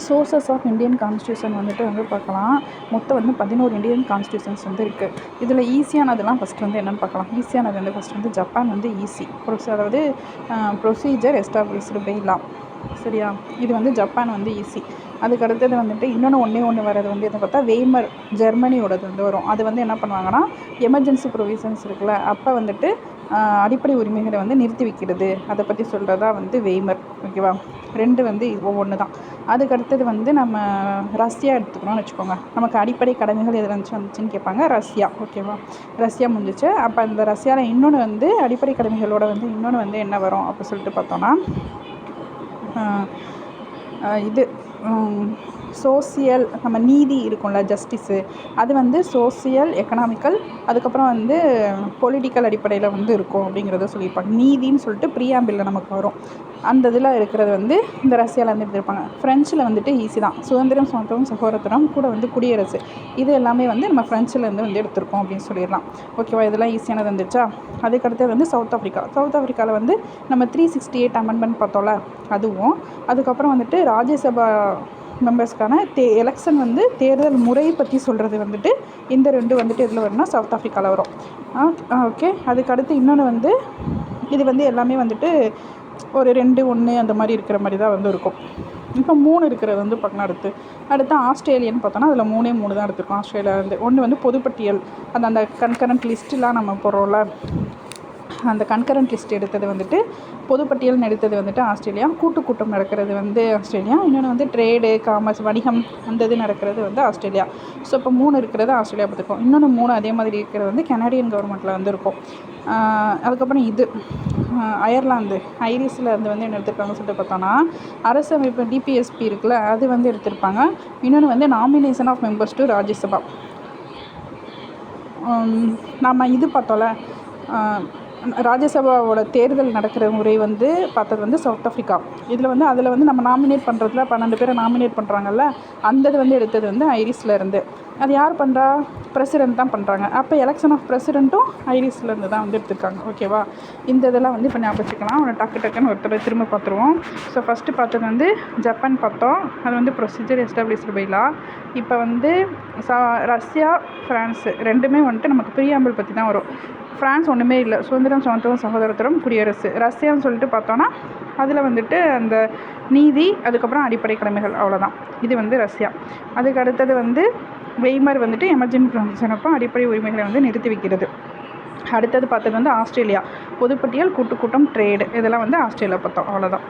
Sources of Indian constitution வந்து பார்க்கலாம். மொத்தம் வந்து 11 இந்தியன் கான்ஸ்டியூஷன்ஸ் வந்து இருக்குது. இதில் ஈஸியானதெல்லாம் ஃபஸ்ட்டு வந்து என்னென்னு பார்க்கலாம். ஈஸியானது வந்து ஃபஸ்ட்டு வந்து ஜப்பான் வந்து ஈஸி அதாவது ப்ரொசீஜர் எஸ்டாப்ளிஷ்டு பை லா. சரியா, இது வந்து ஜப்பான் வந்து ஈஸி. அதுக்கு அடுத்தது வந்துட்டு இன்னொன்று ஒன்று வர்றது வந்து எது பார்த்தா வெய்மர், ஜெர்மனியோடது வந்து வரும். அது வந்து என்ன பண்ணுவாங்கன்னா எமர்ஜென்சி ப்ரொவிஷன்ஸ் இருக்குல்ல, அப்போ வந்துட்டு அடிப்படை உரிமைகளை வந்து நிறுத்தி வைக்கிறது, அதை பற்றி சொல்கிறதா வந்து வெய்மர். ஓகேவா, ரெண்டு வந்து ஒவ்வொன்று தான். அதுக்கு அடுத்தது வந்து நம்ம ரஷ்யா எடுத்துக்கணும்னு வச்சுக்கோங்க. நமக்கு அடிப்படை கடமைகள் எதில் வந்துச்சுன்னு கேட்பாங்க. ரஷ்யா. ஓகேவா, ரஷ்யா முடிஞ்சிச்சு. அப்போ அந்த ரஷ்யாவில் இன்னொன்று வந்து அடிப்படை கடமைகளோட வந்து இன்னொன்று வந்து என்ன வரும் அப்போ சொல்லிட்டு பார்த்தோன்னா இது சோசியல், நம்ம நீதி இருக்கும்ல, ஜஸ்டிஸு, அது வந்து சோசியல், எக்கனாமிக்கல், அதுக்கப்புறம் வந்து பொலிட்டிக்கல் அடிப்படையில் வந்து இருக்கும் அப்படிங்கிறத சொல்லியிருப்பாங்க. நீதின்னு சொல்லிட்டு ப்ரீஆம்பிளில் நமக்கு வரும். அந்த இதில் இருக்கிறது வந்து இந்த ரஷ்யாவில் வந்து எடுத்திருப்பாங்க. ஃப்ரெஞ்சில் வந்துட்டு ஈஸி தான். சுதந்திரம், சமத்துவம், சகோதரத்துவம், கூட வந்து குடியரசு, இது எல்லாமே வந்து நம்ம ஃப்ரெஞ்சிலேருந்து வந்து எடுத்திருக்கோம் அப்படின்னு சொல்லிடலாம். ஓகேவா, இதெல்லாம் ஈஸியானது வந்துச்சா. அதுக்கடுத்து வந்து சவுத் ஆஃப்ரிக்காவில் வந்து நம்ம 368 அமெண்ட்மெண்ட் பார்த்தோம்ல, அதுவும் அதுக்கப்புறம் வந்துட்டு ராஜ்யசபா மெம்பர்ஸ்க்கான எலெக்ஷன் வந்து தேர்தல் முறை பற்றி சொல்கிறது வந்துட்டு இந்த ரெண்டு வந்துட்டு இதில் வரும்னா சவுத் ஆஃப்ரிக்காவில் வரும். ஓகே, அதுக்கடுத்து இன்னொன்று வந்து இது வந்து எல்லாமே வந்துட்டு ஒரு 2-1 அந்த மாதிரி இருக்கிற மாதிரி தான் வந்து இருக்கும். இப்போ 3 இருக்கிறது வந்து பார்க்கலாம். அடுத்து ஆஸ்திரேலியன்னு பார்த்தோன்னா அதில் 3 தான் எடுத்துருக்கோம். ஆஸ்திரேலியா வந்து ஒன்று வந்து பொதுப்பட்டியல், அந்த கன்கரண்ட் லிஸ்ட்டுலாம் நம்ம போடுறோம்ல, அந்த கன்கரண்ட் லிஸ்ட் எடுத்தது வந்துட்டு பொதுப்பட்டியல்னு எடுத்தது வந்துட்டு ஆஸ்திரேலியா. கூட்டம் நடக்கிறது வந்து ஆஸ்திரேலியா. இன்னொன்று வந்து ட்ரேடு, காமர்ஸ், வணிகம், அந்த இது நடக்கிறது வந்து ஆஸ்திரேலியா. ஸோ இப்போ 3 இருக்கிறது ஆஸ்திரேலியா பார்த்துருக்கோம். இன்னொன்று 3 அதே மாதிரி இருக்கிறது வந்து கனடியன் கவர்மெண்ட்டில் வந்து இருக்கும். அதுக்கப்புறம் இது அயர்லாந்து, ஐரிஸில் இருந்து வந்து என்ன எடுத்திருக்காங்கன்னு சொல்லிட்டு பார்த்தோன்னா அரசமைப்பு டிபிஎஸ்பி இருக்குல்ல, அது வந்து எடுத்திருப்பாங்க. இன்னொன்று வந்து nomination of members to Rajya Sabha. நம்ம இது பார்த்தோம்ல, ராஜ்யசபாவோட தேர்தல் நடக்கிற முறை வந்து பார்த்தது வந்து சவுத் ஆஃப்ரிக்கா. அதில் வந்து நம்ம நாமினேட் பண்ணுறதுல 12 பேரை நாமினேட் பண்ணுறாங்கல்ல, அந்த இது வந்து எடுத்தது வந்து ஐரிஸில் இருந்து. அது யார் பண்ணுறா? பிரசிடென்ட் தான் பண்ணுறாங்க. அப்போ எலெக்ஷன் ஆஃப் பிரசிடென்ட்டும் ஐரிஸ்லேருந்து தான் வந்து எடுத்துருக்காங்க. ஓகேவா, இந்த இதெல்லாம் வந்து இப்போ ஞாபகம் வச்சுக்கலாம். அவனை டக்குன்னு ஒருத்தர் திரும்ப பார்த்துருவோம். ஸோ ஃபஸ்ட்டு பார்த்தது வந்து ஜப்பான் பார்த்தோம். அது வந்து ப்ரொசீஜர் எஸ்டாப்ளிஷ்டு பை லா. இப்போ வந்து ரஷ்யா, ஃப்ரான்ஸு ரெண்டுமே வந்துட்டு நமக்கு ப்ரீஆம்பிள் பற்றி தான் வரும். ஃப்ரான்ஸ் ஒன்றுமே இல்லை, சுதந்திரம், சமத்துவம், சகோதரத்துவம், குடியரசு. ரஷ்யான்னு சொல்லிட்டு பார்த்தோன்னா அதில் வந்துட்டு அந்த நீதி, அதுக்கப்புறம் அடிப்படை கடமைகள், அவ்வளோதான். இது வந்து ரஷ்யா. அதுக்கு அடுத்தது வந்து வெய்மர் வந்துட்டு எமர்ஜென்சி ப்ரொவிஷனப்போ அடிப்படை உரிமைகளை வந்து நிறுத்தி வைக்கிறது. அடுத்தது பார்த்தது வந்து ஆஸ்திரேலியா, பொதுப்பட்டியல், கூட்டம், ட்ரேடு, இதெல்லாம் வந்து ஆஸ்திரேலியா பார்த்தோம். அவ்வளோதான்.